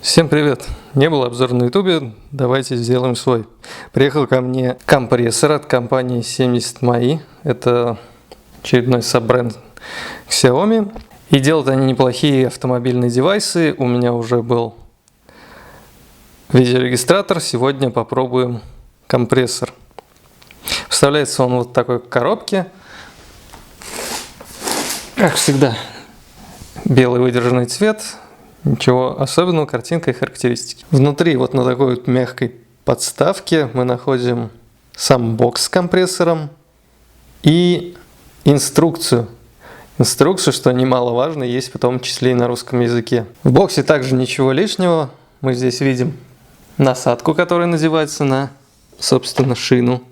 Всем привет! Не было обзора на ютубе, давайте сделаем свой. Приехал ко мне компрессор от компании 70 Это очередной саббренд Xiaomi. И делают они неплохие автомобильные девайсы. У меня уже был видеорегистратор. Сегодня попробуем компрессор. Вставляется он вот в такой коробке. Как всегда, белый выдержанный цвет. Ничего особенного, картинка и характеристики. Внутри вот на такой вот мягкой подставке мы находим сам бокс с компрессором и инструкцию. Инструкцию, что немаловажно, есть в том числе и на русском языке. В боксе также ничего лишнего. Мы здесь видим насадку, которая надевается на, собственно, шину.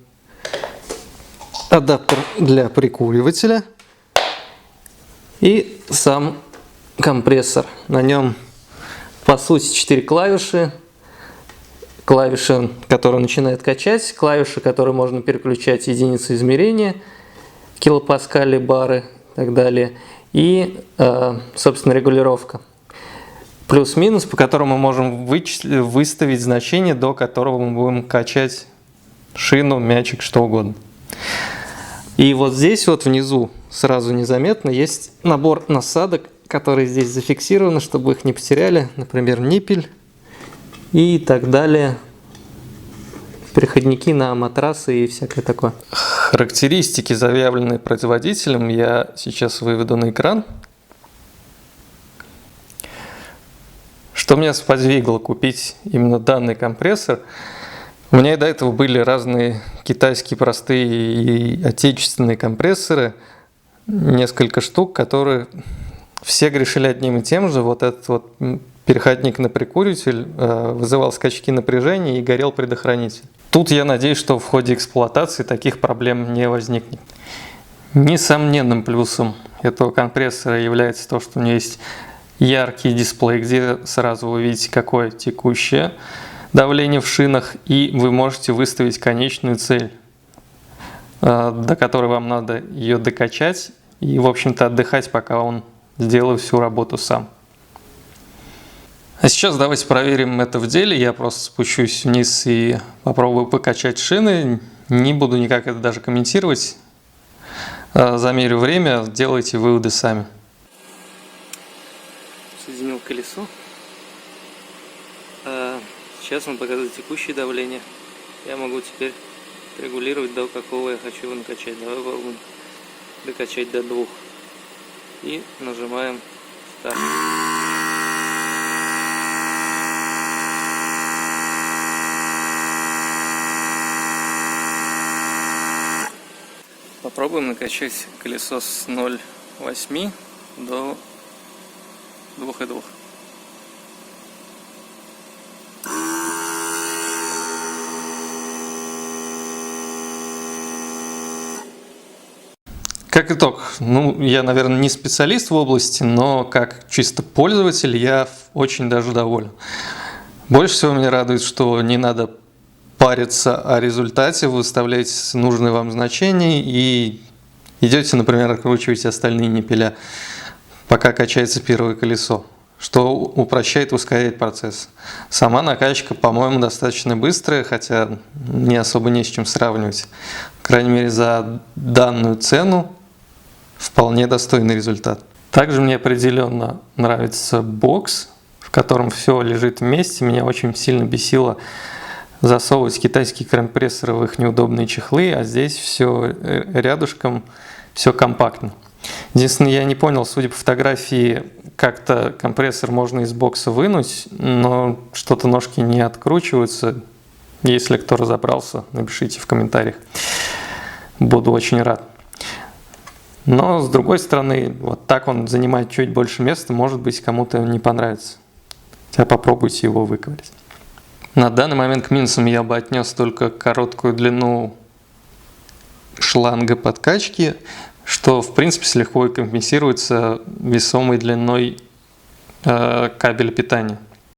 Адаптер для прикуривателя. И сам компрессор. На нем, по сути, 4 клавиши. Клавиша, которая начинает качать, клавиши, которые можно переключать единицы измерения, килопаскали, бары и так далее. И, собственно, регулировка. Плюс-минус, по которому мы можем выставить значение, до которого мы будем качать шину, мячик, что угодно. И вот здесь вот внизу, сразу незаметно, есть набор насадок, которые здесь зафиксированы, чтобы их не потеряли. Например, ниппель и так далее. Переходники на матрасы и всякое такое. Характеристики, заявленные производителем, я сейчас выведу на экран. Что меня сподвигло купить именно данный компрессор? У меня и до этого были разные китайские простые и отечественные компрессоры. Несколько штук, которые все грешили одним и тем же. Вот этот вот переходник на прикуриватель вызывал скачки напряжения и горел предохранитель. Тут я надеюсь, что в ходе эксплуатации таких проблем не возникнет. Несомненным плюсом этого компрессора является то, что у него есть яркий дисплей, где сразу вы видите, какое текущее давление в шинах, и вы можете выставить конечную цель, до которой вам надо ее докачать и, в общем-то, отдыхать, пока он сделает всю работу сам. А сейчас давайте проверим это в деле. Я просто спущусь вниз и попробую покачать шины. Не буду никак это даже комментировать. Замерю время, делайте выводы сами. Соединил колесо. Сейчас он показывает текущее давление. Я могу теперь регулировать, до какого я хочу его накачать. Давай попробуем докачать до 2. И нажимаем старт. Попробуем накачать колесо с 0,8 до 2,2. Как итог, я, наверное, не специалист в области, но как чисто пользователь я очень даже доволен. Больше всего меня радует, что не надо париться о результате, вы выставляете нужные вам значения и идете, например, откручиваете остальные ниппеля, пока качается первое колесо, что упрощает и ускоряет процесс. Сама накачка, по-моему, достаточно быстрая, хотя не особо не с чем сравнивать. По крайней мере, за данную цену вполне достойный результат. Также мне определенно нравится бокс, в котором все лежит вместе. Меня очень сильно бесило засовывать китайские компрессоры в их неудобные чехлы, а здесь все рядышком, все компактно. Единственное, я не понял, судя по фотографии, как-то компрессор можно из бокса вынуть, но что-то ножки не откручиваются. Если кто разобрался, напишите в комментариях. Буду очень рад. Но, с другой стороны, вот так он занимает чуть больше места, может быть, кому-то не понравится. Хотя попробуйте его выковырять. На данный момент к минусам я бы отнес только короткую длину шланга подкачки, что, в принципе, с легко компенсируется весомой длиной кабеля питания.